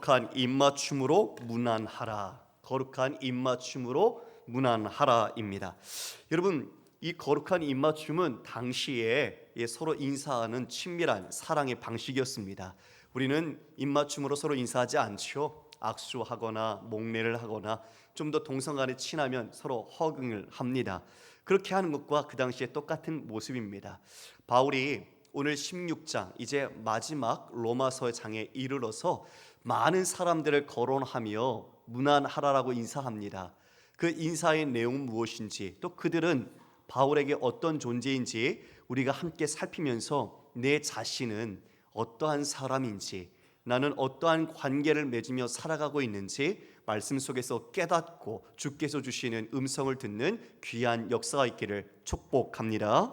거룩한 입맞춤으로 문안하라. 거룩한 입맞춤으로 문안하라입니다. 여러분, 이 거룩한 입맞춤은 당시에 서로 인사하는 친밀한 사랑의 방식이었습니다. 우리는 입맞춤으로 서로 인사하지 않죠. 악수하거나 목례를 하거나 좀 더 동성간에 친하면 서로 허응을 합니다. 그렇게 하는 것과 그 당시에 똑같은 모습입니다. 바울이 오늘 16장 이제 마지막 로마서 장에 이르러서 많은 사람들을 거론하며 문안하라라고 인사합니다. 그 인사의 내용은 무엇인지, 또 그들은 바울에게 어떤 존재인지 우리가 함께 살피면서 내 자신은 어떠한 사람인지, 나는 어떠한 관계를 맺으며 살아가고 있는지 말씀 속에서 깨닫고 주께서 주시는 음성을 듣는 귀한 역사가 있기를 축복합니다.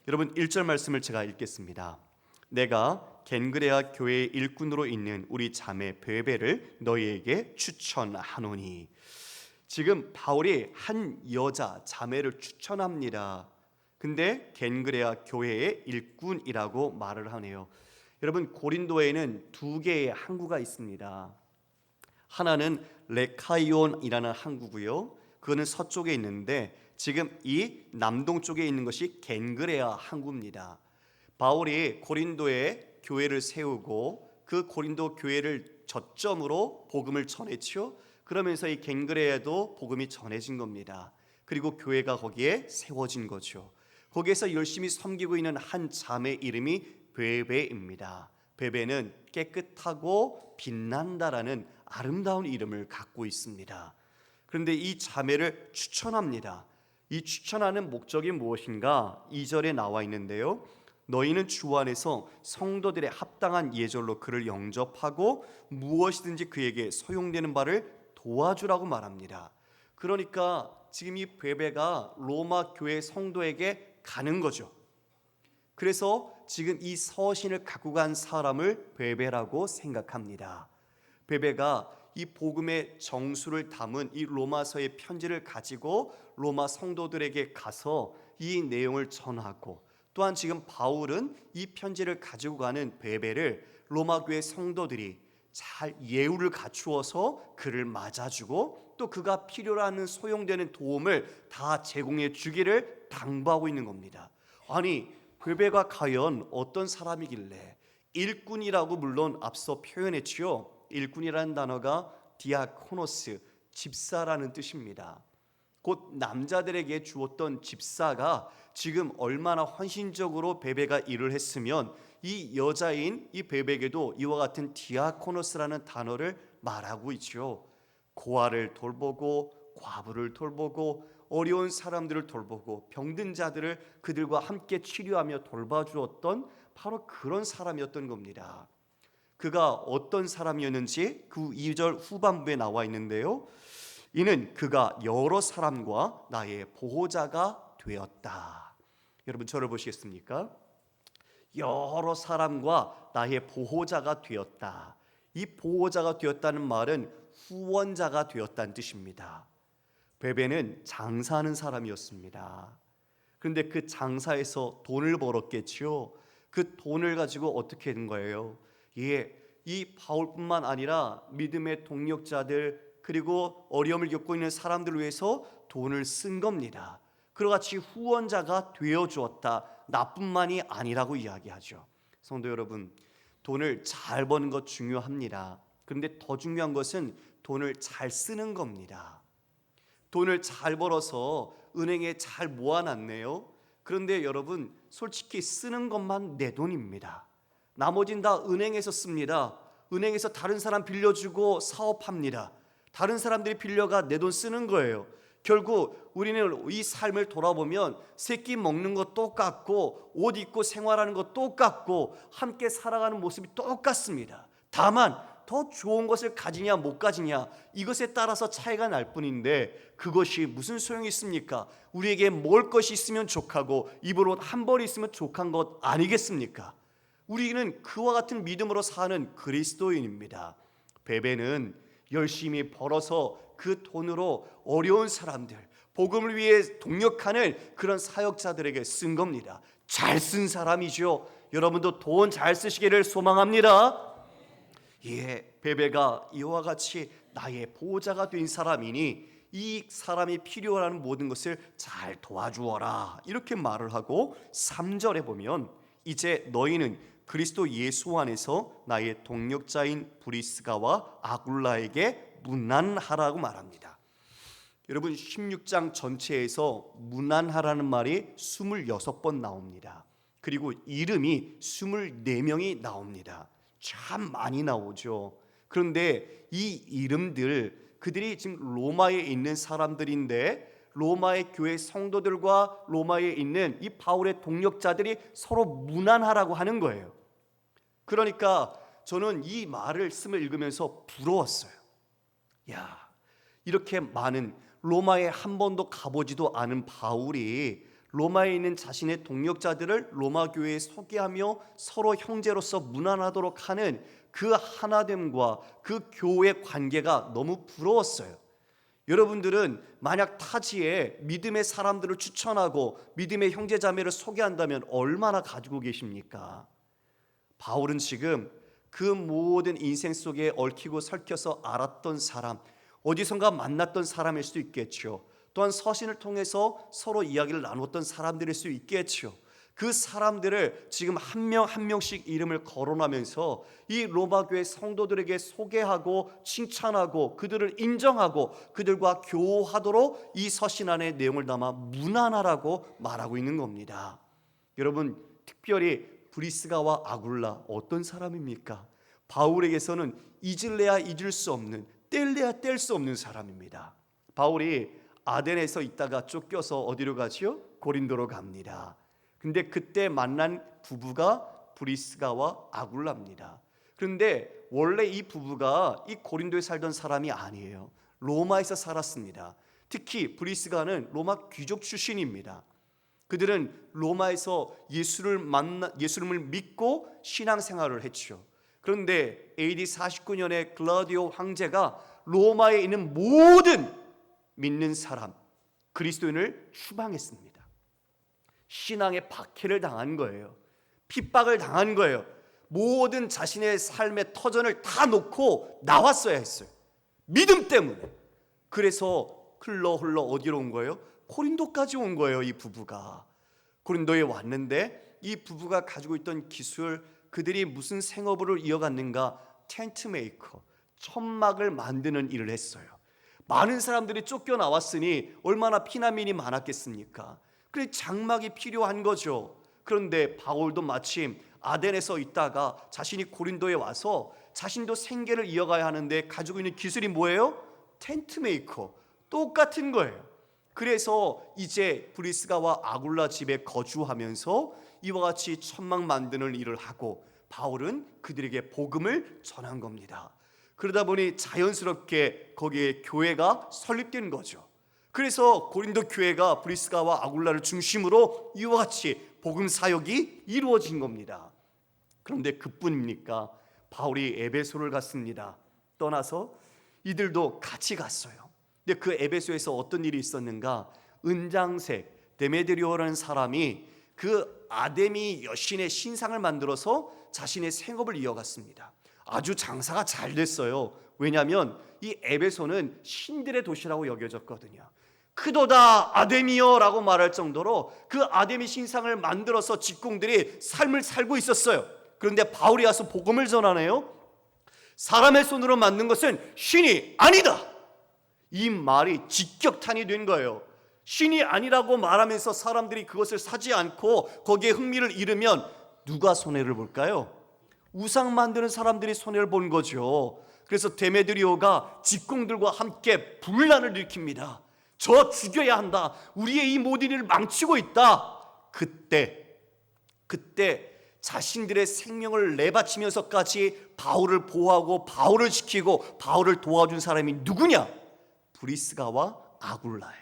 여러분, 1절 말씀을 제가 읽겠습니다. 내가 겐그레아 교회의 일꾼으로 있는 우리 자매 베베를 너희에게 추천하노니. 지금 바울이 한 여자 자매를 추천합니다. 근데 겐그레아 교회의 일꾼이라고 말을 하네요. 여러분, 고린도에는 두 개의 항구가 있습니다. 하나는 레카이온이라는 항구고요, 그거는 서쪽에 있는데 지금 이 남동쪽에 있는 것이 겐그레아 항구입니다. 바울이 고린도에 교회를 세우고 그 고린도 교회를 저점으로 복음을 전했죠. 그러면서 이 겐그레아도 복음이 전해진 겁니다. 그리고 교회가 거기에 세워진 거죠. 거기에서 열심히 섬기고 있는 한 자매 이름이 베베입니다. 베베는 깨끗하고 빛난다라는 아름다운 이름을 갖고 있습니다. 그런데 이 자매를 추천합니다. 이 추천하는 목적이 무엇인가? 2절에 나와 있는데요, 너희는 주 안에서 성도들의 합당한 예절로 그를 영접하고 무엇이든지 그에게 소용되는 바를 도와주라고 말합니다. 그러니까 지금 이 베베가 로마 교회 성도에게 가는 거죠. 그래서 지금 이 서신을 갖고 간 사람을 베베라고 생각합니다. 베베가 이 복음의 정수를 담은 이 로마서의 편지를 가지고 로마 성도들에게 가서 이 내용을 전하고, 또한 지금 바울은 이 편지를 가지고 가는 베베를 로마 교회 성도들이 잘 예우를 갖추어서 그를 맞아주고 또 그가 필요로 하는 소용되는 도움을 다 제공해 주기를 당부하고 있는 겁니다. 아니, 베베가 과연 어떤 사람이길래, 일꾼이라고 물론 앞서 표현했지요. 일꾼이라는 단어가 디아코노스, 집사라는 뜻입니다. 곧 남자들에게 주었던 집사가 지금 얼마나 헌신적으로 베베가 일을 했으면 이 여자인 이 베베에게도 이와 같은 디아코노스라는 단어를 말하고 있죠. 고아를 돌보고 과부를 돌보고 어려운 사람들을 돌보고 병든 자들을 그들과 함께 치료하며 돌봐주었던 바로 그런 사람이었던 겁니다. 그가 어떤 사람이었는지 그 2절 후반부에 나와 있는데요, 이는 그가 여러 사람과 나의 보호자가 되었다. 여러분, 저를 보시겠습니까? 여러 사람과 나의 보호자가 되었다. 이 보호자가 되었다는 말은 후원자가 되었다는 뜻입니다. 베베는 장사하는 사람이었습니다. 그런데 그 장사에서 돈을 벌었겠지요. 그 돈을 가지고 어떻게 된 거예요? 이 바울뿐만 아니라 믿음의 동력자들, 그리고 어려움을 겪고 있는 사람들을 위해서 돈을 쓴 겁니다. 그러같이 후원자가 되어 주었다. 나뿐만이 아니라고 이야기하죠. 성도 여러분, 돈을 잘 버는 것 중요합니다. 그런데 더 중요한 것은 돈을 잘 쓰는 겁니다. 돈을 잘 벌어서 은행에 잘 모아놨네요. 그런데 여러분, 솔직히 쓰는 것만 내 돈입니다. 나머진 다 은행에서 씁니다. 은행에서 다른 사람 빌려주고 사업합니다. 다른 사람들이 빌려가 내 돈 쓰는 거예요. 결국 우리는 이 삶을 돌아보면 새끼 먹는 거 똑같고 옷 입고 생활하는 거 똑같고 함께 살아가는 모습이 똑같습니다. 다만 더 좋은 것을 가지냐 못 가지냐, 이것에 따라서 차이가 날 뿐인데 그것이 무슨 소용이 있습니까? 우리에게 먹을 것이 있으면 족하고 입을 옷 한 벌이 있으면 족한 것 아니겠습니까? 우리는 그와 같은 믿음으로 사는 그리스도인입니다. 베베는 열심히 벌어서 그 돈으로 어려운 사람들, 복음을 위해 동력하는 그런 사역자들에게 쓴 겁니다. 잘 쓴 사람이죠. 여러분도 돈 잘 쓰시기를 소망합니다. 예, 베베가 이와 같이 나의 보호자가 된 사람이니 이 사람이 필요한 모든 것을 잘 도와주어라, 이렇게 말을 하고 3절에 보면 이제 너희는 그리스도 예수 안에서 나의 동력자인 브리스가와 아굴라에게 문안하라고 말합니다. 여러분, 16장 전체에서 문안하라는 말이 26번 나옵니다. 그리고 이름이 24명이 나옵니다. 참 많이 나오죠. 그런데 이 이름들, 그들이 지금 로마에 있는 사람들인데 로마의 교회 성도들과 로마에 있는 이 바울의 동력자들이 서로 문안하라고 하는 거예요. 그러니까 저는 이 말씀을 읽으면서 부러웠어요. 야, 이렇게 많은, 로마에 한 번도 가보지도 않은 바울이 로마에 있는 자신의 동력자들을 로마 교회에 소개하며 서로 형제로서 문안하도록 하는 그 하나됨과 그 교회 관계가 너무 부러웠어요. 여러분들은 만약 타지에 믿음의 사람들을 추천하고 믿음의 형제자매를 소개한다면 얼마나 가지고 계십니까? 바울은 지금 그 모든 인생 속에 얽히고 설켜서 알았던 사람, 어디선가 만났던 사람일 수도 있겠죠. 또한 서신을 통해서 서로 이야기를 나눴던 사람들일 수 있겠죠. 그 사람들을 지금 한 명 한 명씩 이름을 거론하면서 이 로마 교회 성도들에게 소개하고 칭찬하고 그들을 인정하고 그들과 교호하도록 이 서신 안에 내용을 담아 문안하라고 말하고 있는 겁니다. 여러분, 특별히 브리스가와 아굴라 어떤 사람입니까? 바울에게서는 잊을래야 잊을 수 없는, 뗄래야 뗄 수 없는 사람입니다. 바울이 아덴에서 있다가 쫓겨서 어디로 가지요? 고린도로 갑니다. 근데 그때 만난 부부가 브리스가와 아굴라입니다. 그런데 원래 이 부부가 이 고린도에 살던 사람이 아니에요. 로마에서 살았습니다. 특히 브리스가는 로마 귀족 출신입니다. 그들은 로마에서 예수님을 믿고 신앙생활을 했죠. 그런데 AD 49년에 글라디오 황제가 로마에 있는 모든 믿는 사람, 그리스도인을 추방했습니다. 신앙의 박해를 당한 거예요. 핍박을 당한 거예요. 모든 자신의 삶의 터전을 다 놓고 나왔어야 했어요. 믿음 때문에. 그래서 흘러 어디로 온 거예요? 고린도까지 온 거예요. 이 부부가 고린도에 왔는데 이 부부가 가지고 있던 기술, 그들이 무슨 생업으로 이어갔는가? 텐트 메이커, 천막을 만드는 일을 했어요. 많은 사람들이 쫓겨나왔으니 얼마나 피난민이 많았겠습니까? 그래, 장막이 필요한 거죠. 그런데 바울도 마침 아덴에서 있다가 자신이 고린도에 와서 자신도 생계를 이어가야 하는데 가지고 있는 기술이 뭐예요? 텐트 메이커, 똑같은 거예요. 그래서 이제 브리스가와 아굴라 집에 거주하면서 이와 같이 천막 만드는 일을 하고 바울은 그들에게 복음을 전한 겁니다. 그러다 보니 자연스럽게 거기에 교회가 설립된 거죠. 그래서 고린도 교회가 브리스가와 아굴라를 중심으로 이와 같이 복음 사역이 이루어진 겁니다. 그런데 그뿐입니까? 바울이 에베소를 갔습니다. 떠나서 이들도 같이 갔어요. 근데 그 에베소에서 어떤 일이 있었는가? 은장색 데메드리오라는 사람이 그 아데미 여신의 신상을 만들어서 자신의 생업을 이어갔습니다. 아주 장사가 잘 됐어요. 왜냐하면 이 에베소는 신들의 도시라고 여겨졌거든요. 크도다 아데미여라고 말할 정도로 그 아데미 신상을 만들어서 직공들이 삶을 살고 있었어요. 그런데 바울이 와서 복음을 전하네요. 사람의 손으로 만든 것은 신이 아니다. 이 말이 직격탄이 된 거예요. 신이 아니라고 말하면서 사람들이 그것을 사지 않고 거기에 흥미를 잃으면 누가 손해를 볼까요? 우상 만드는 사람들이 손해를 본 거죠. 그래서 데메드리오가 직공들과 함께 분란을 일으킵니다. 저 죽여야 한다. 우리의 이 모든 일을 망치고 있다. 그때 자신들의 생명을 내바치면서까지 바울을 보호하고 바울을 지키고 바울을 도와준 사람이 누구냐? 브리스가와 아굴라예요.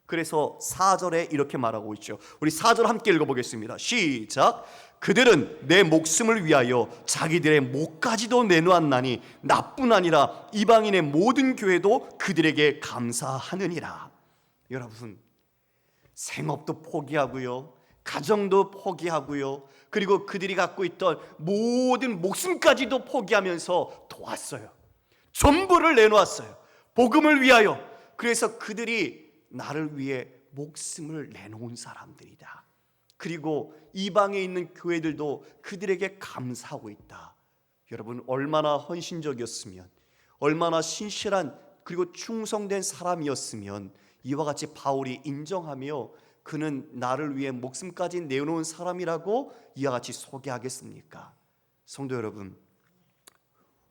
그래서 4절에 이렇게 말하고 있죠. 우리 4절 함께 읽어보겠습니다. 시작. 그들은 내 목숨을 위하여 자기들의 목까지도 내놓았나니 나뿐 아니라 이방인의 모든 교회도 그들에게 감사하느니라. 여러분, 생업도 포기하고요, 가정도 포기하고요, 그리고 그들이 갖고 있던 모든 목숨까지도 포기하면서 도왔어요. 전부를 내놓았어요, 복음을 위하여. 그래서 그들이 나를 위해 목숨을 내놓은 사람들이다. 그리고 이방에 있는 교회들도 그들에게 감사하고 있다. 여러분, 얼마나 헌신적이었으면, 얼마나 신실한 그리고 충성된 사람이었으면 이와 같이 바울이 인정하며 그는 나를 위해 목숨까지 내놓은 사람이라고 이와 같이 소개하겠습니까? 성도 여러분,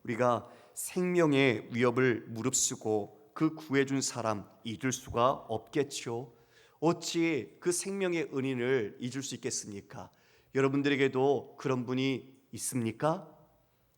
우리가 생명의 위협을 무릅쓰고 그 구해준 사람 잊을 수가 없겠죠. 어찌 그 생명의 은인을 잊을 수 있겠습니까? 여러분들에게도 그런 분이 있습니까?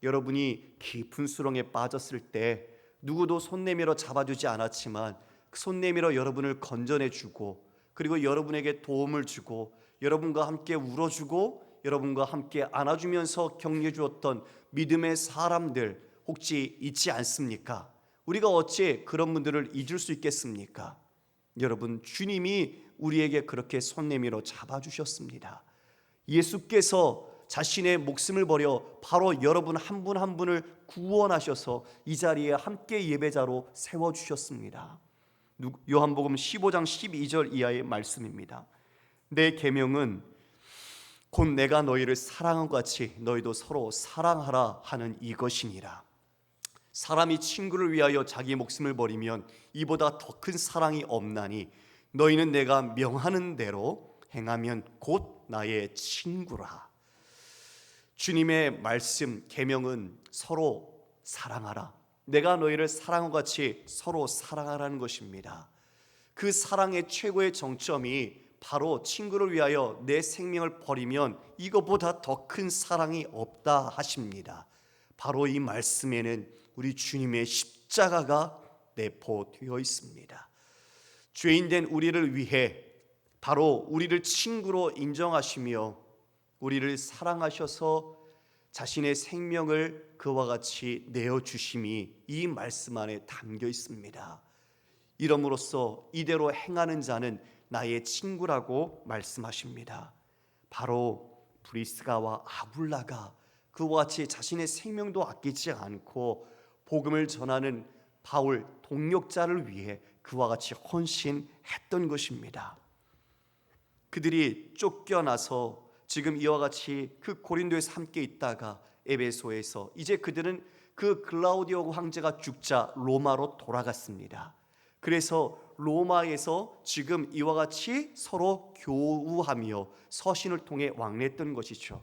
여러분이 깊은 수렁에 빠졌을 때 누구도 손 내밀어 잡아주지 않았지만 손 내밀어 여러분을 건져내주고, 그리고 여러분에게 도움을 주고, 여러분과 함께 울어주고, 여러분과 함께 안아주면서 격려해 주었던 믿음의 사람들 혹시 있지 않습니까? 우리가 어찌 그런 분들을 잊을 수 있겠습니까? 여러분, 주님이 우리에게 그렇게 손 내밀어 잡아주셨습니다. 예수께서 자신의 목숨을 버려 바로 여러분 한 분 한 분을 구원하셔서 이 자리에 함께 예배자로 세워주셨습니다. 요한복음 15장 12절 이하의 말씀입니다. 내 계명은 곧 내가 너희를 사랑한 것 같이 너희도 서로 사랑하라 하는 이것이니라. 사람이 친구를 위하여 자기 목숨을 버리면 이보다 더 큰 사랑이 없나니 너희는 내가 명하는 대로 행하면 곧 나의 친구라. 주님의 말씀 계명은 서로 사랑하라, 내가 너희를 사랑한 것 같이 서로 사랑하라는 것입니다. 그 사랑의 최고의 정점이 바로 친구를 위하여 내 생명을 버리면 이것보다 더 큰 사랑이 없다 하십니다. 바로 이 말씀에는 우리 주님의 십자가가 내포되어 있습니다. 죄인된 우리를 위해 바로 우리를 친구로 인정하시며 우리를 사랑하셔서 자신의 생명을 그와 같이 내어주심이 이 말씀 안에 담겨 있습니다. 이름으로써 이대로 행하는 자는 나의 친구라고 말씀하십니다. 바로 브리스가와 아굴라가 그와 같이 자신의 생명도 아끼지 않고 복음을 전하는 바울 동역자를 위해 그와 같이 헌신했던 것입니다. 그들이 쫓겨나서 지금 이와 같이 그 고린도에서 함께 있다가 에베소에서 이제 그들은 그 글라우디오 황제가 죽자 로마로 돌아갔습니다. 그래서 로마에서 지금 이와 같이 서로 교우하며 서신을 통해 왕래했던 것이죠.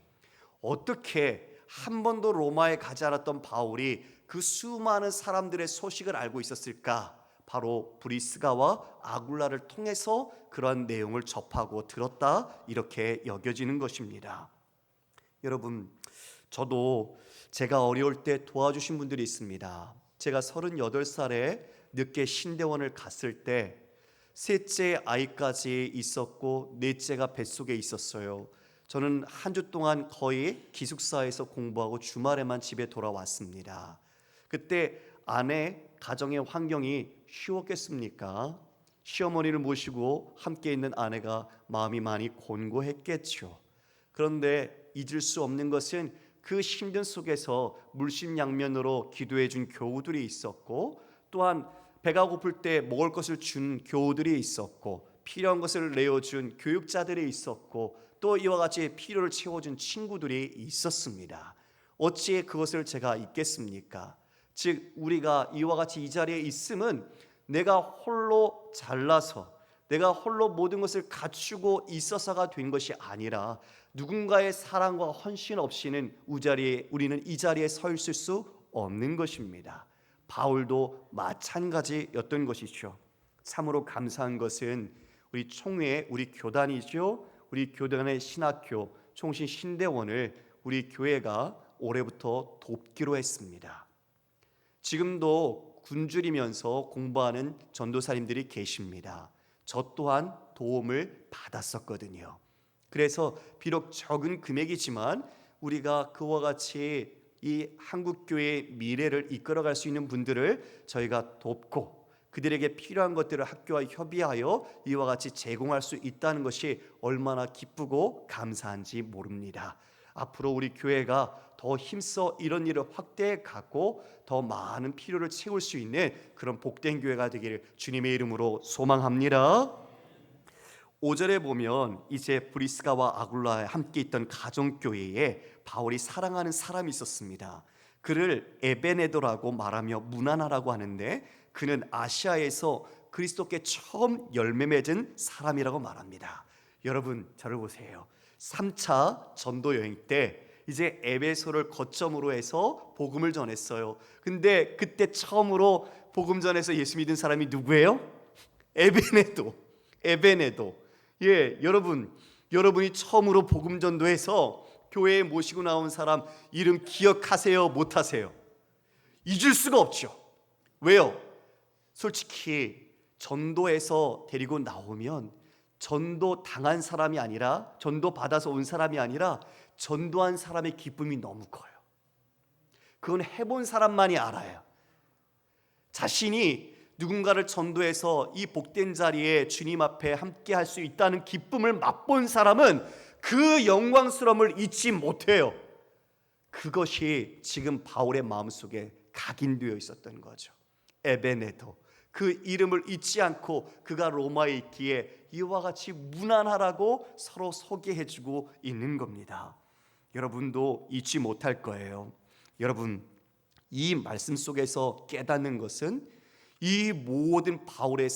어떻게 한 번도 로마에 가지 않았던 바울이 그 수많은 사람들의 소식을 알고 있었을까? 바로 브리스가와 아굴라를 통해서 그러한 내용을 접하고 들었다, 이렇게 여겨지는 것입니다. 여러분, 저도 제가 어려울 때 도와주신 분들이 있습니다. 제가 38살에 늦게 신대원을 갔을 때 셋째 아이까지 있었고 넷째가 뱃속에 있었어요. 저는 한 주 동안 거의 기숙사에서 공부하고 주말에만 집에 돌아왔습니다. 그때 아내 가정의 환경이 쉬웠겠습니까? 시어머니를 모시고 함께 있는 아내가 마음이 많이 곤고했겠죠. 그런데 잊을 수 없는 것은 그 힘든 속에서 물심양면으로 기도해 준 교우들이 있었고, 또한 배가 고플 때 먹을 것을 준 교우들이 있었고, 필요한 것을 내어준 교육자들이 있었고, 또 이와 같이 필요를 채워준 친구들이 있었습니다. 어찌 그것을 제가 잊겠습니까? 즉 우리가 이와 같이 이 자리에 있음은 내가 홀로 잘나서 내가 홀로 모든 것을 갖추고 있어서가 된 것이 아니라 누군가의 사랑과 헌신 없이는 우리는 이 자리에 서 있을 수 없는 것입니다. 바울도 마찬가지였던 것이죠. 참으로 감사한 것은 우리 총회, 우리 교단이죠. 우리 교단의 신학교 총신 신대원을 우리 교회가 올해부터 돕기로 했습니다. 지금도 굶주리면서 공부하는 전도사님들이 계십니다. 저 또한 도움을 받았었거든요. 그래서 비록 적은 금액이지만 우리가 그와 같이 이 한국교회의 미래를 이끌어갈 수 있는 분들을 저희가 돕고, 그들에게 필요한 것들을 학교와 협의하여 이와 같이 제공할 수 있다는 것이 얼마나 기쁘고 감사한지 모릅니다. 앞으로 우리 교회가 더 힘써 이런 일을 확대해 가고 더 많은 필요를 채울 수 있는 그런 복된 교회가 되기를 주님의 이름으로 소망합니다. 5절에 보면 이제 브리스가와 아굴라에 함께 있던 가정교회에 바울이 사랑하는 사람이 있었습니다. 그를 에베네도라고 말하며 무난하라고 하는데 그는 아시아에서 그리스도께 처음 열매 맺은 사람이라고 말합니다. 여러분 저를 보세요. 3차 전도 여행 때 이제 에베소를 거점으로 해서 복음을 전했어요. 근데 그때 처음으로 복음 전해서 예수 믿은 사람이 누구예요? 에베네도. 예, 여러분이 처음으로 복음 전도해서 교회에 모시고 나온 사람 이름 기억하세요? 못하세요? 잊을 수가 없죠. 왜요? 솔직히 전도해서 데리고 나오면 전도 당한 사람이 아니라 전도 받아서 온 사람이 아니라 전도한 사람의 기쁨이 너무 커요. 그건 해본 사람만이 알아요. 자신이 누군가를 전도해서 이 복된 자리에 주님 앞에 함께 할 수 있다는 기쁨을 맛본 사람은 그 영광스러움을 잊지 못해요. 그것이 지금 바울의 마음속에 각인되어 있었던 거죠. 에베네도, 그 이름을 잊지 않고 그가 로마에 있기에 이와 같이 무난하라고 서로 소개해주고 있는 겁니다. 여러분도 잊지 못할 거예요. 여러분, 이 말씀 속에서 깨닫는 것은 이 모든 바울의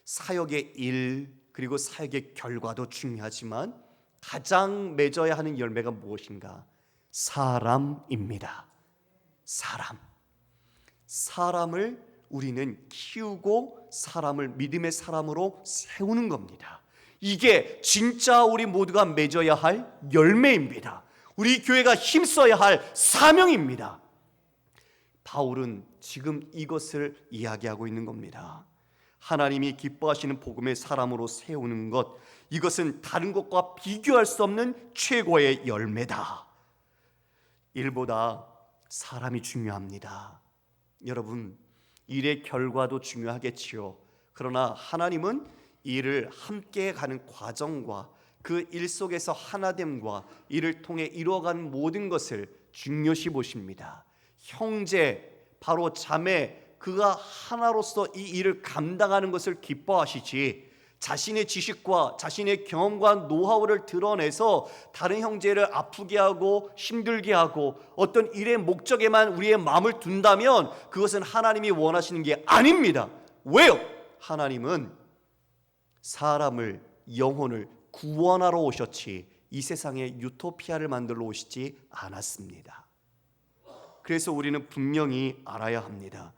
사역의 일 그리고 사역의 결과도 중요하지만 가장 맺어야 하는 열매가 무엇인가? 사람입니다. 사람을 우리는 키우고 사람을 믿음의 사람으로 세우는 겁니다. 이게 진짜 우리 모두가 맺어야 할 열매입니다. 우리 교회가 힘써야 할 사명입니다. 바울은 지금 이것을 이야기하고 있는 겁니다. 하나님이 기뻐하시는 복음의 사람으로 세우는 것, 이것은 다른 것과 비교할 수 없는 최고의 열매다. 일보다 사람이 중요합니다. 여러분, 일의 결과도 중요하겠지요. 그러나 하나님은 일을 함께 가는 과정과 그 일 속에서 하나됨과 이를 통해 이루어가는 모든 것을 중요시 보십니다. 형제, 바로 자매, 그가 하나로서 이 일을 감당하는 것을 기뻐하시지 자신의 지식과 자신의 경험과 노하우를 드러내서 다른 형제를 아프게 하고 힘들게 하고 어떤 일의 목적에만 우리의 마음을 둔다면 그것은 하나님이 원하시는 게 아닙니다. 왜요? 하나님은 사람을, 영혼을 구원하러 오셨지 이 세상에 유토피아를 만들러 오시지 않았습니다. 그래서 우리는 분명히 알아야 합니다.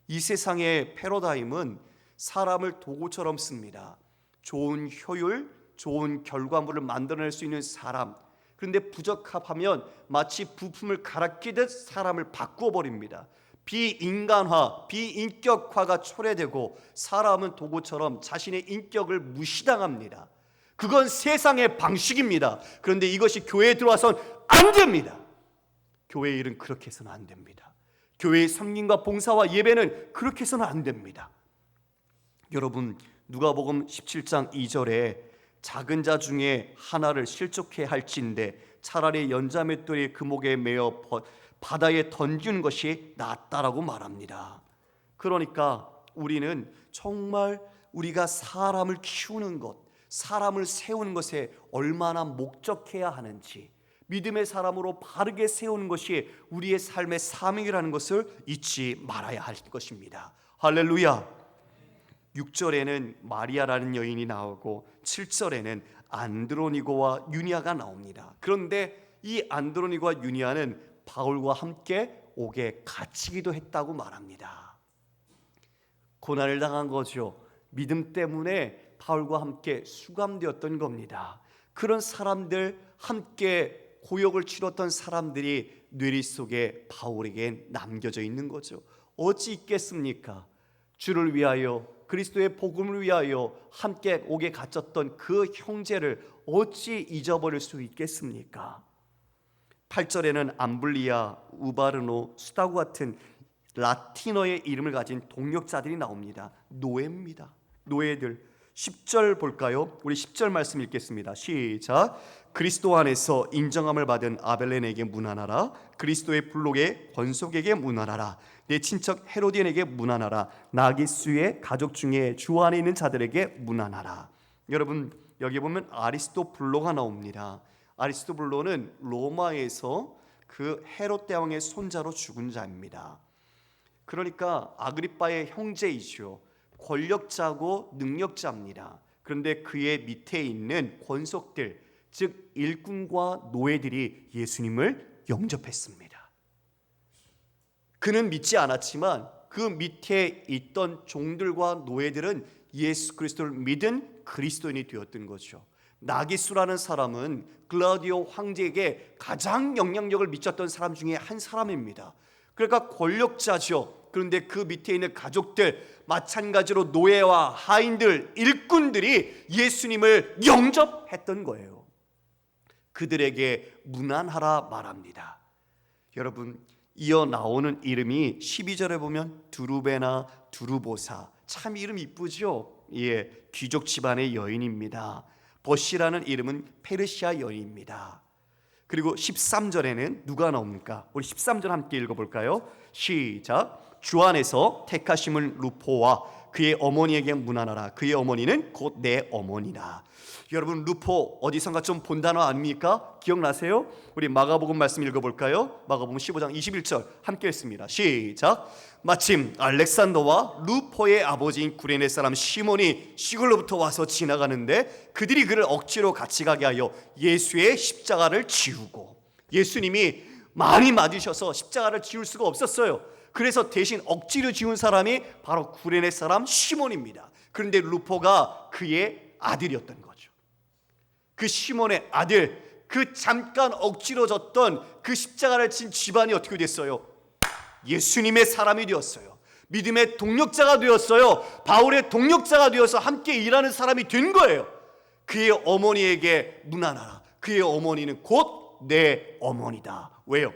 이 세상의 패러다임은 사람을 도구처럼 씁니다. 좋은 효율, 좋은 결과물을 만들어낼 수 있는 사람, 그런데 부적합하면 마치 부품을 갈아 끼듯 사람을 바꾸어 버립니다. 비인간화, 비인격화가 초래되고 사람은 도구처럼 자신의 인격을 무시당합니다. 그건 세상의 방식입니다. 그런데 이것이 교회에 들어와선 안 됩니다. 교회의 일은 그렇게 해서는 안 됩니다. 교회의 섬김과 봉사와 예배는 그렇게 해서는 안 됩니다. 여러분, 누가복음 17장 2절에 작은 자 중에 하나를 실족해 할진대 차라리 연자맷돌이 그 목에 매어 바다에 던지는 것이 낫다라고 말합니다. 그러니까 우리는 정말 우리가 사람을 키우는 것, 사람을 세우는 것에 얼마나 목적해야 하는지, 믿음의 사람으로 바르게 세우는 것이 우리의 삶의 사명이라는 것을 잊지 말아야 할 것입니다. 할렐루야. 6절에는 마리아라는 여인이 나오고 7절에는 안드로니고와 유니아가 나옵니다. 그런데 이 안드로니고와 유니아는 바울과 함께 옥에 갇히기도 했다고 말합니다. 고난을 당한 거죠. 믿음 때문에 바울과 함께 수감되었던 겁니다. 그런 사람들, 함께 고역을 치렀던 사람들이 뇌리 속에 바울에게 남겨져 있는 거죠. 어찌 있겠습니까? 주를 위하여, 그리스도의 복음을 위하여 함께 옥에 갇혔던 그 형제를 어찌 잊어버릴 수 있겠습니까? 8절에는 암블리아, 우바르노, 수다구 같은 라틴어의 이름을 가진 동역자들이 나옵니다. 노예입니다. 노예들. 10절 볼까요? 우리 10절 말씀 읽겠습니다. 시작. 그리스도 안에서 인정함을 받은 아벨렌에게 문안하라. 그리스도의 불록의 권속에게 문안하라. 내 친척 헤로디엔에게 문안하라. 나기수의 가족 중에 주 안에 있는 자들에게 문안하라. 여러분, 여기 보면 아리스토블로가 나옵니다. 아리스토블로는 로마에서 그 헤롯 대왕의 손자로 죽은 자입니다. 그러니까 아그리빠의 형제이죠. 권력자고 능력자입니다. 그런데 그의 밑에 있는 권속들, 즉 일꾼과 노예들이 예수님을 영접했습니다. 그는 믿지 않았지만 그 밑에 있던 종들과 노예들은 예수 그리스도를 믿은 그리스도인이 되었던 거죠. 나기수라는 사람은 글라우디오 황제에게 가장 영향력을 미쳤던 사람 중에 한 사람입니다. 그러니까 권력자죠. 그런데 그 밑에 있는 가족들, 마찬가지로 노예와 하인들, 일꾼들이 예수님을 영접했던 거예요. 그들에게 문안하라 말합니다. 여러분, 이어 나오는 이름이 12절에 보면 두루베나 두루보사, 참 이름 이쁘죠? 예, 귀족 집안의 여인입니다. 버시라는 이름은 페르시아 여인입니다. 그리고 13절에는 누가 나옵니까? 우리 13절 함께 읽어볼까요? 시작. 주 안에서 택하심을 루포와 그의 어머니에게 문안하라. 그의 어머니는 곧 내 어머니라. 여러분, 루포 어디선가 좀 본 단어 아닙니까? 기억나세요? 우리 마가복음 말씀 읽어볼까요? 마가복음 15장 21절 함께 읽습니다. 시작. 마침 알렉산더와 루포의 아버지인 구레네 사람 시몬이 시골로부터 와서 지나가는데 그들이 그를 억지로 같이 가게 하여 예수의 십자가를 지우고, 예수님이 많이 맞으셔서 십자가를 지울 수가 없었어요. 그래서 대신 억지로 지운 사람이 바로 구레네 사람 시몬입니다. 그런데 루포가 그의 아들이었던 거죠. 그 시몬의 아들, 그 잠깐 억지로 졌던 그 십자가를 진 집안이 어떻게 됐어요? 예수님의 사람이 되었어요. 믿음의 동력자가 되었어요. 바울의 동력자가 되어서 함께 일하는 사람이 된 거예요. 그의 어머니에게 문안하라. 그의 어머니는 곧 내 어머니다. 왜요?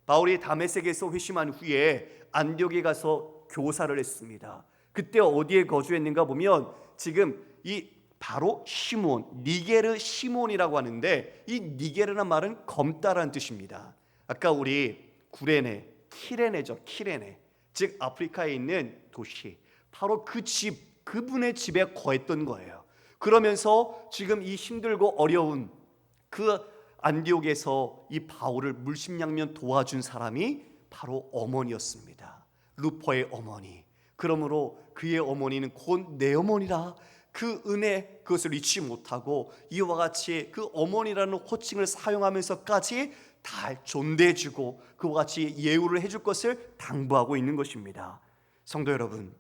바울이 다메섹에서 회심한 후에 안디옥에 가서 교사를 했습니다. 그때 어디에 거주했는가 보면 지금 이 바로 시몬, 니게르 시몬이라고 하는데, 이 니게르란 말은 검다라는 뜻입니다. 아까 우리 구레네, 키레네죠. 키레네, 즉 아프리카에 있는 도시, 바로 그 집, 그분의 집에 거했던 거예요. 그러면서 지금 이 힘들고 어려운 그 안디옥에서 이 바울을 물심양면 도와준 사람이 바로 어머니였습니다. 루포의 어머니. 그러므로 그의 어머니는 곧 내 어머니라. 그 은혜, 그것을 잊지 못하고 이와 같이 그 어머니라는 호칭을 사용하면서까지 다 존대해주고 그와 같이 예우를 해줄 것을 당부하고 있는 것입니다. 성도 여러분,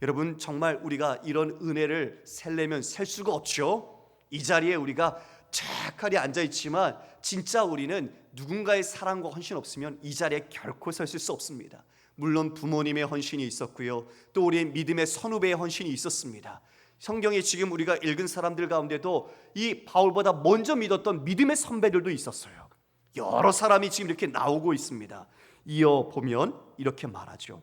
여러분 정말 우리가 이런 은혜를 셀려면 셀 수가 없죠. 이 자리에 우리가 착하게 앉아있지만 진짜 우리는 누군가의 사랑과 헌신 없으면 이 자리에 결코 설 수 없습니다. 물론 부모님의 헌신이 있었고요, 또 우리의 믿음의 선후배의 헌신이 있었습니다. 성경에 지금 우리가 읽은 사람들 가운데도 이 바울보다 먼저 믿었던 믿음의 선배들도 있었어요. 여러 사람이 지금 이렇게 나오고 있습니다. 이어보면 이렇게 말하죠.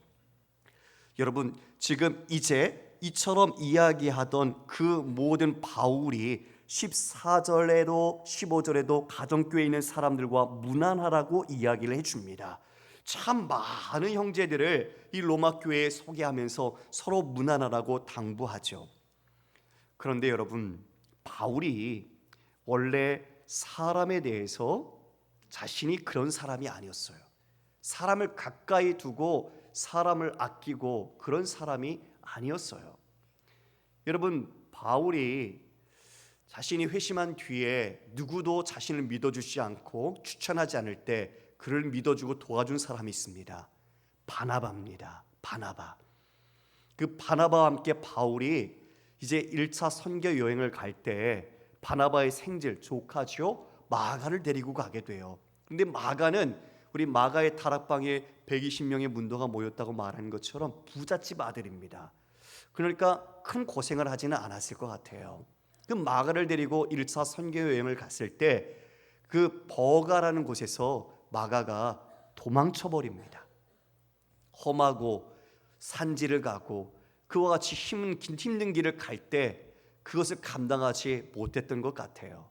여러분, 지금 이제 이처럼 이야기하던 그 모든 바울이 14절에도 15절에도 가정교회에 있는 사람들과 문안하라고 이야기를 해줍니다. 참 많은 형제들을 이 로마 교회에 소개하면서 서로 문안하라고 당부하죠. 그런데 여러분, 바울이 원래 사람에 대해서 자신이 그런 사람이 아니었어요. 사람을 가까이 두고 사람을 아끼고 그런 사람이 아니었어요. 여러분, 바울이 자신이 회심한 뒤에 누구도 자신을 믿어주지 않고 추천하지 않을 때 그를 믿어주고 도와준 사람이 있습니다. 바나바입니다. 바나바. 그 바나바와 함께 바울이 이제 1차 선교 여행을 갈 때 바나바의 생질, 조카죠, 마가를 데리고 가게 돼요. 근데 마가는 우리 마가의 다락방에 120명의 문도가 모였다고 말한 것처럼 부잣집 아들입니다. 그러니까 큰 고생을 하지는 않았을 것 같아요. 그 마가를 데리고 1차 선교 여행을 갔을 때 그 버가라는 곳에서 마가가 도망쳐 버립니다. 험하고 산지를 가고 그와 같이 힘든 길을 갈 때 그것을 감당하지 못했던 것 같아요.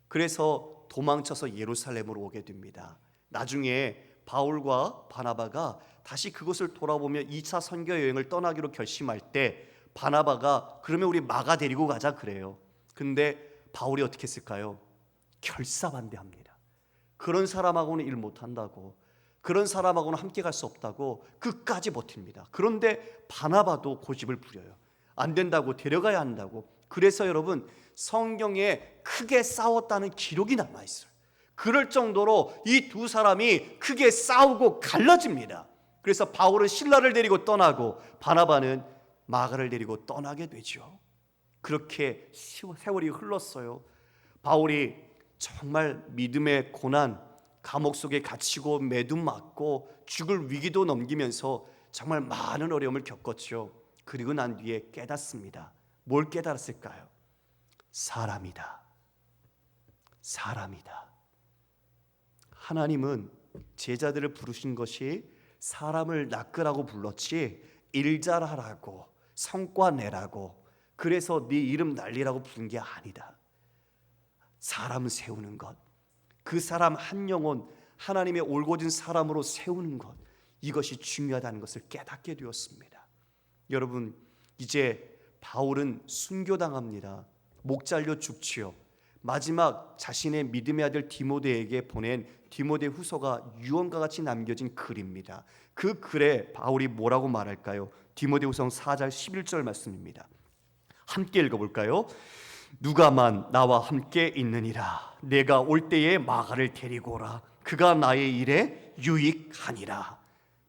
그래서 도망쳐서 예루살렘으로 오게 됩니다. 나중에 바울과 바나바가 다시 그것을 돌아보며 2차 선교 여행을 떠나기로 결심할 때 바나바가 그러면 우리 마가 데리고 가자 그래요. 근데 바울이 어떻게 했을까요? 결사반대합니다. 그런 사람하고는 일 못한다고, 그런 사람하고는 함께 갈 수 없다고 끝까지 버팁니다. 그런데 바나바도 고집을 부려요. 안 된다고, 데려가야 한다고. 그래서 여러분, 성경에 크게 싸웠다는 기록이 남아있어요. 그럴 정도로 이 두 사람이 크게 싸우고 갈라집니다. 그래서 바울은 실라를 데리고 떠나고 바나바는 마가를 데리고 떠나게 되죠. 그렇게 세월이 흘렀어요. 바울이 정말 믿음의 고난, 감옥 속에 갇히고 매듭 맞고 죽을 위기도 넘기면서 정말 많은 어려움을 겪었죠. 그리고 난 뒤에 깨닫습니다. 뭘 깨달았을까요? 사람이다. 사람이다. 하나님은 제자들을 부르신 것이 사람을 낚으라고 불렀지 일 잘하라고, 성과 내라고, 그래서 네 이름 날리라고 부른 게 아니다. 사람 세우는 것, 그 사람 한 영혼 하나님의 올곧은 사람으로 세우는 것, 이것이 중요하다는 것을 깨닫게 되었습니다. 여러분, 이제 바울은 순교당합니다. 목 잘려 죽지요. 마지막 자신의 믿음의 아들 디모데에게 보낸 디모데 후서가 유언과 같이 남겨진 글입니다. 그 글에 바울이 뭐라고 말할까요? 디모데 후서 4장 11절 말씀입니다. 함께 읽어볼까요? 누가만 나와 함께 있느니라. 내가 올 때에 마가를 데리고 오라. 그가 나의 일에 유익하니라.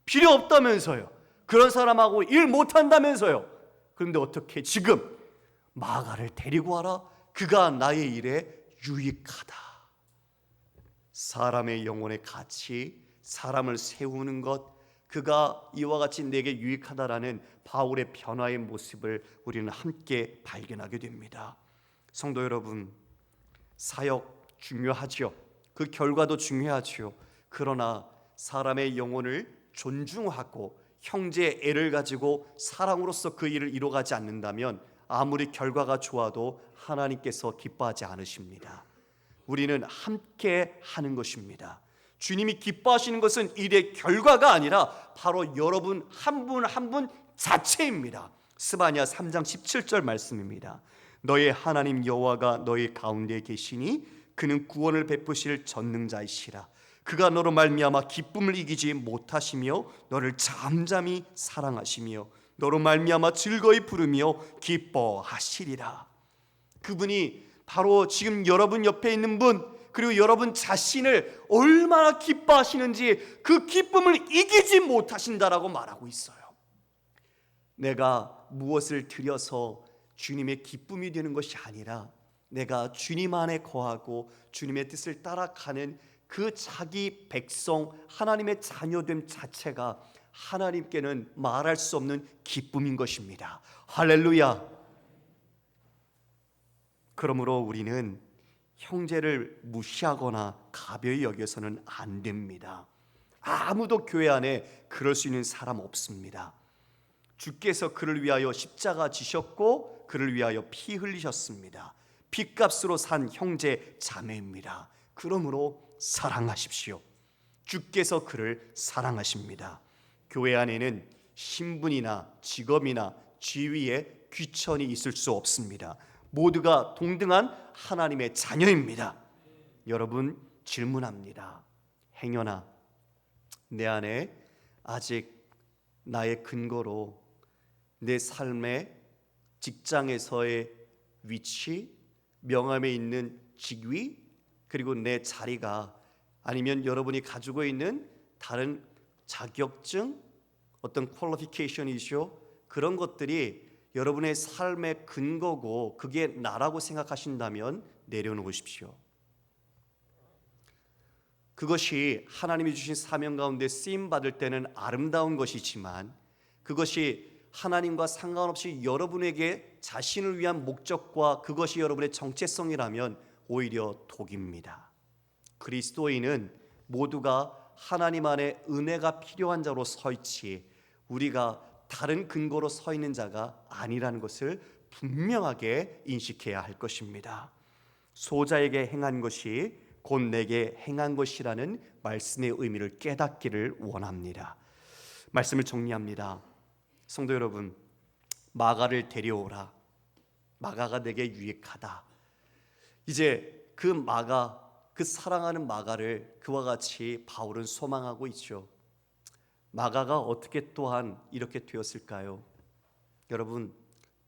필요 없다면서요. 그런 사람하고 일 못한다면서요. 그런데 어떻게 지금 마가를 데리고 와라. 그가 나의 일에 유익하다. 사람의 영혼의 가치, 사람을 세우는 것, 그가 이와 같이 내게 유익하다라는 바울의 변화의 모습을 우리는 함께 발견하게 됩니다. 성도 여러분, 사역 중요하지요. 그 결과도 중요하지요. 그러나 사람의 영혼을 존중하고 형제의 애를 가지고 사랑으로서 그 일을 이루어가지 않는다면 아무리 결과가 좋아도 하나님께서 기뻐하지 않으십니다. 우리는 함께 하는 것입니다. 주님이 기뻐하시는 것은 일의 결과가 아니라 바로 여러분 한 분 한 분 자체입니다. 스바냐 3장 17절 말씀입니다. 너의 하나님 여호와가 너희 가운데 계시니 그는 구원을 베푸실 전능자이시라. 그가 너로 말미암아 기쁨을 이기지 못하시며 너를 잠잠히 사랑하시며 너로 말미암아 즐거이 부르며 기뻐하시리라. 그분이 바로 지금 여러분 옆에 있는 분, 그리고 여러분 자신을 얼마나 기뻐하시는지 그 기쁨을 이기지 못하신다라고 말하고 있어요. 내가 무엇을 드려서 주님의 기쁨이 되는 것이 아니라 내가 주님 안에 거하고 주님의 뜻을 따라가는 그 자기 백성 하나님의 자녀됨 자체가 하나님께는 말할 수 없는 기쁨인 것입니다. 할렐루야. 그러므로 우리는 형제를 무시하거나 가벼이 여겨서는 안 됩니다. 아무도 교회 안에 그럴 수 있는 사람 없습니다. 주께서 그를 위하여 십자가 지셨고 그를 위하여 피 흘리셨습니다. 피값으로 산 형제 자매입니다. 그러므로 사랑하십시오. 주께서 그를 사랑하십니다. 교회 안에는 신분이나 직업이나 지위에 귀천이 있을 수 없습니다. 모두가 동등한 하나님의 자녀입니다. 여러분, 질문합니다. 행여나 내 안에 아직 나의 근거로 내 삶의 직장에서의 위치, 명함에 있는 직위, 그리고 내 자리가, 아니면 여러분이 가지고 있는 다른 자격증, 어떤 퀄리피케이션이죠. 그런 것들이 여러분의 삶의 근거고 그게 나라고 생각하신다면 내려놓으십시오. 그것이 하나님이 주신 사명 가운데 쓰임 받을 때는 아름다운 것이지만 그것이 하나님과 상관없이 여러분에게 자신을 위한 목적과 그것이 여러분의 정체성이라면 오히려 독입니다. 그리스도인은 모두가 하나님 안에 은혜가 필요한 자로 서 있지 우리가 다른 근거로 서 있는 자가 아니라는 것을 분명하게 인식해야 할 것입니다. 소자에게 행한 것이 곧 내게 행한 것이라는 말씀의 의미를 깨닫기를 원합니다. 말씀을 정리합니다. 성도 여러분, 마가를 데려오라. 마가가 내게 유익하다. 이제 그 마가, 그 사랑하는 마가를 그와 같이 바울은 소망하고 있죠. 마가가 어떻게 또한 이렇게 되었을까요? 여러분,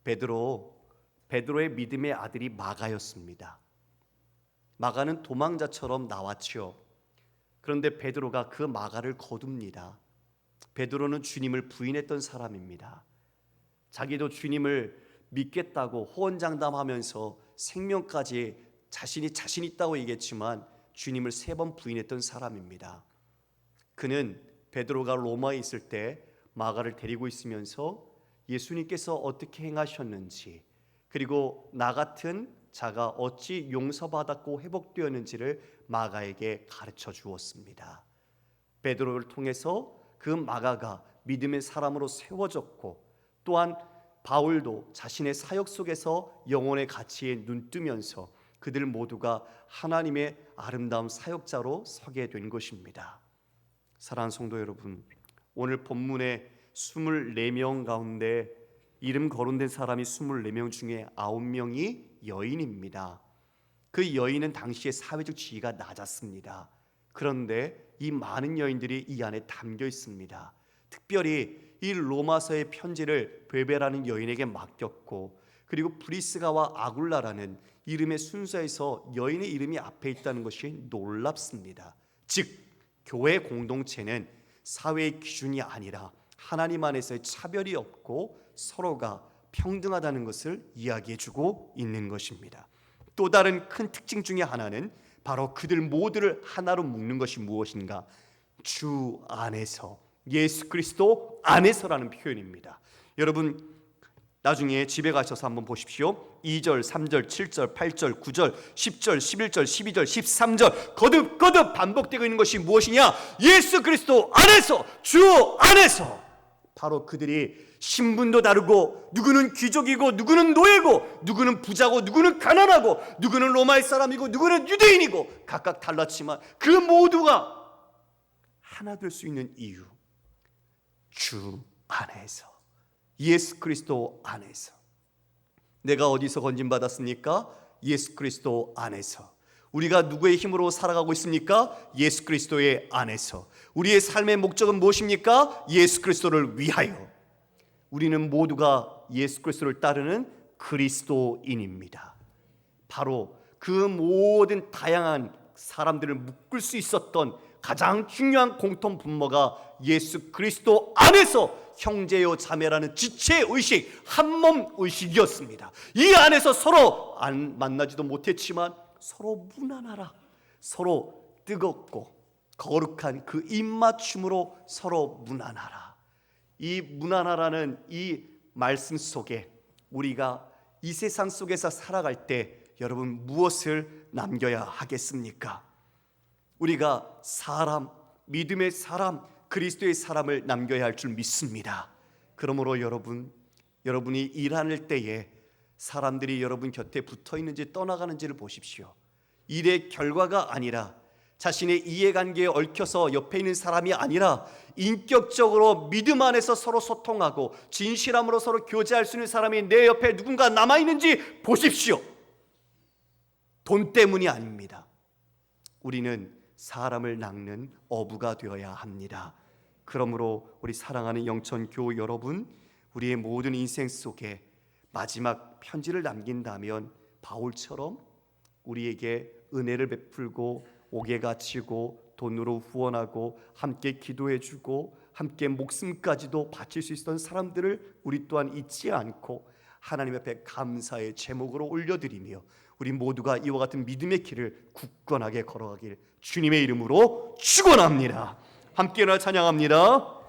베드로의 믿음의 아들이 마가였습니다. 마가는 도망자처럼 나왔죠. 그런데 베드로가 그 마가를 거둡니다. 베드로는 주님을 부인했던 사람입니다. 자기도 주님을 믿겠다고 호언장담하면서 생명까지 자신 있다고 얘기했지만 주님을 3번 부인했던 사람입니다. 그는 베드로가 로마에 있을 때 마가를 데리고 있으면서 예수님께서 어떻게 행하셨는지, 그리고 나 같은 자가 어찌 용서받았고 회복되었는지를 마가에게 가르쳐 주었습니다. 베드로를 통해서 그 마가가 믿음의 사람으로 세워졌고, 또한 바울도 자신의 사역 속에서 영혼의 가치에 눈뜨면서 그들 모두가 하나님의 아름다운 사역자로 서게 된 것입니다. 사랑하는 성도 여러분, 오늘 본문의 24명 가운데 이름 거론된 사람이 24명 중에 9명이 여인입니다. 그 여인은 당시의 사회적 지위가 낮았습니다. 그런데 이 많은 여인들이 이 안에 담겨 있습니다. 특별히 이 로마서의 편지를 베베라는 여인에게 맡겼고, 그리고 브리스가와 아굴라라는 이름의 순서에서 여인의 이름이 앞에 있다는 것이 놀랍습니다. 즉, 교회 공동체는 사회의 기준이 아니라 하나님 안에서의 차별이 없고 서로가 평등하다는 것을 이야기해주고 있는 것입니다. 또 다른 큰 특징 중에 하나는 바로 그들 모두를 하나로 묶는 것이 무엇인가? 주 안에서, 예수 그리스도 안에서라는 표현입니다. 여러분, 나중에 집에 가셔서 한번 보십시오. 2절, 3절, 7절, 8절, 9절, 10절, 11절, 12절, 13절 거듭 반복되고 있는 것이 무엇이냐? 예수 그리스도 안에서, 주 안에서. 바로 그들이 신분도 다르고, 누구는 귀족이고 누구는 노예고, 누구는 부자고 누구는 가난하고, 누구는 로마의 사람이고 누구는 유대인이고, 각각 달랐지만 그 모두가 하나 될 수 있는 이유, 주 안에서, 예수 그리스도 안에서. 내가 어디서 건진받았습니까? 예수 그리스도 안에서. 우리가 누구의 힘으로 살아가고 있습니까? 예수 그리스도의 안에서. 우리의 삶의 목적은 무엇입니까? 예수 그리스도를 위하여. 우리는 모두가 예수 그리스도를 따르는 그리스도인입니다. 바로 그 모든 다양한 사람들을 묶을 수 있었던 가장 중요한 공통 분모가 예수 그리스도 안에서 형제요 자매라는 지체의식, 한몸 의식이었습니다. 이 안에서 서로 만나지도 못했지만 서로 무난하라, 서로 뜨겁고 거룩한 그 입맞춤으로 서로 무난하라. 이 무난하라는 이 말씀 속에 우리가 이 세상 속에서 살아갈 때 여러분 무엇을 남겨야 하겠습니까? 우리가 사람, 믿음의 사람, 그리스도의 사람을 남겨야 할 줄 믿습니다. 그러므로 여러분이 일하는 때에 사람들이 여러분 곁에 붙어 있는지 떠나가는지를 보십시오. 일의 결과가 아니라, 자신의 이해관계에 얽혀서 옆에 있는 사람이 아니라 인격적으로 믿음 안에서 서로 소통하고 진실함으로 서로 교제할 수 있는 사람이 내 옆에 누군가 남아있는지 보십시오. 돈 때문이 아닙니다. 우리는 사람을 낚는 어부가 되어야 합니다. 그러므로 우리 사랑하는 영천교우 여러분, 우리의 모든 인생 속에 마지막 편지를 남긴다면 바울처럼 우리에게 은혜를 베풀고 옥에 갇히고 돈으로 후원하고 함께 기도해주고 함께 목숨까지도 바칠 수 있었던 사람들을 우리 또한 잊지 않고 하나님 앞에 감사의 제목으로 올려드리며 우리 모두가 이와 같은 믿음의 길을 굳건하게 걸어가길 주님의 이름으로 축원합니다. 함께 나 찬양합니다.